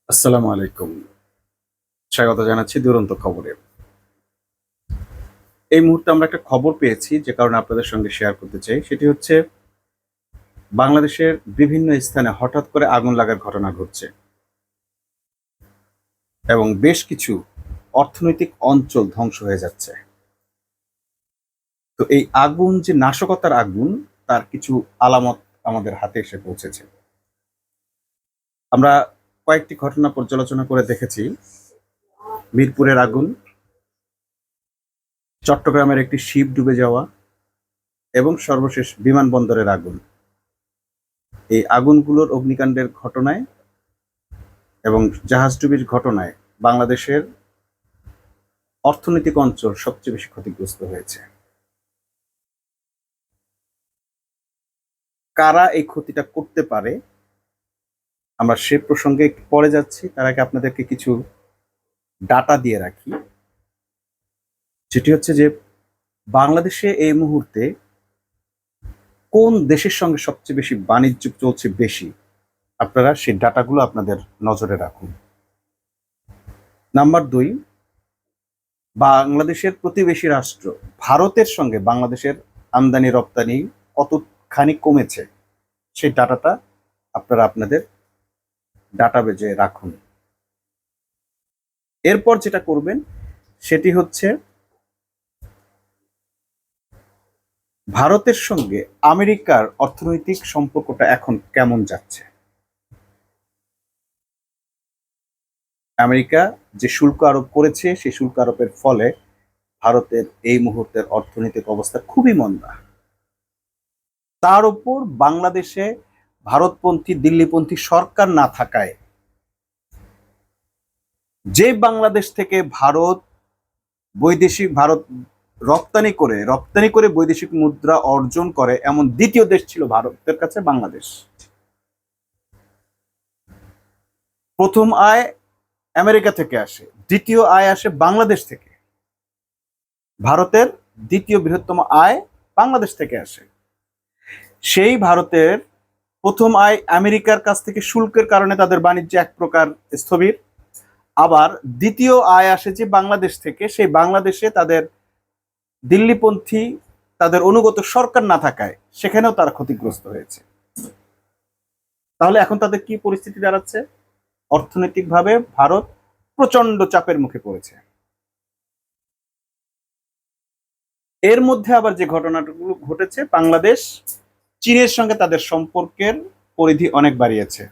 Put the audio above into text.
আসসালামু আলাইকুম। স্বাগত জানাচ্ছি দুরন্ত খবরে। এই মুহূর্তে আমরা একটা খবর পেয়েছি যে কারণে আপনাদের সঙ্গে শেয়ার করতে চাই। সেটি হচ্ছে বাংলাদেশের বিভিন্ন স্থানে হঠাৎ করে আগুন লাগার ঘটনা ঘটছে এবং বেশ কিছু অর্থনৈতিক অঞ্চল ধ্বংস হয়ে যাচ্ছে। তো এই আগুন যে নাশকতার আগুন তার কিছু আলামত আমাদের হাতে এসে পৌঁছেছে। আমরা কয়েকটি ঘটনা পর্যালোচনা করে দেখেছি। মিরপুরের আগুন, চট্টগ্রামের একটি শিপ ডুবে যাওয়া এবং সর্বশেষ বিমানবন্দরের আগুন। এই আগুনগুলোর অগ্নিকাণ্ডের ঘটনায় এবং জাহাজডুবির ঘটনায় বাংলাদেশের অর্থনৈতিক অঞ্চল সবচেয়ে বেশি ক্ষতিগ্রস্ত হয়েছে। কারা এই ক্ষতিটা করতে পারে আমরা সে প্রসঙ্গে একটু পরে যাচ্ছি। তার আগে আপনাদেরকে কিছু ডাটা দিয়ে রাখি, যেটি হচ্ছে যে বাংলাদেশে এই মুহূর্তে কোন দেশের সঙ্গে সবচেয়ে বেশি বাণিজ্য চলছে বেশি, আপনারা সেই ডাটাগুলো আপনাদের নজরে রাখুন। নাম্বার 2, বাংলাদেশের প্রতিবেশী রাষ্ট্র ভারতের সঙ্গে বাংলাদেশের আমদানি রপ্তানি কতখানি কমেছে, সেই ডাটাটা আপনারা আপনাদের ডাটাবেজে রাখুন। এরপর যেটা করবেন সেটি হচ্ছে ভারতের সঙ্গে আমেরিকার অর্থনৈতিক সম্পর্কটা এখন কেমন যাচ্ছে। আমেরিকা যে শুল্ক আরোপ করেছে সেই শুল্ক আরোপের ফলে ভারতের এই মুহূর্তের অর্থনৈতিক অবস্থা খুবই মন্দা। তার উপর বাংলাদেশে ভারতপন্থী দিল্লিপন্থী সরকার না থাকায় যে বাংলাদেশ থেকে ভারত রপ্তানি করে বৈদেশিক মুদ্রা অর্জন করে এমন দ্বিতীয় দেশ ছিল ভারতের কাছে বাংলাদেশ। প্রথম আয় আমেরিকা থেকে আসে, দ্বিতীয় আয় আসে বাংলাদেশ থেকে। ভারতের দ্বিতীয় বৃহত্তম আয় বাংলাদেশ থেকে আসে। সেই ভারতের প্রথম আয় আমেরিকার কাছ থেকে শুল্কের কারণে তাদের বাণিজ্য এক প্রকার স্থবির। আবার দ্বিতীয় আয় আসে যে বাংলাদেশ থেকে, সেই বাংলাদেশে তাদের দিল্লিপন্থী তাদের অনুগত সরকার না থাকায় সেখানেও তারা ক্ষতিগ্রস্ত হয়েছে। তাহলে এখন তাদের কি পরিস্থিতি দাঁড়াচ্ছে? অর্থনৈতিকভাবে ভারত প্রচন্ড চাপের মুখে পড়েছে। এর মধ্যে আবার যে ঘটনাগুলো ঘটেছে, বাংলাদেশ চীনের সঙ্গে তাদের সম্পর্কের পরিধি অনেক বাড়িয়েছে।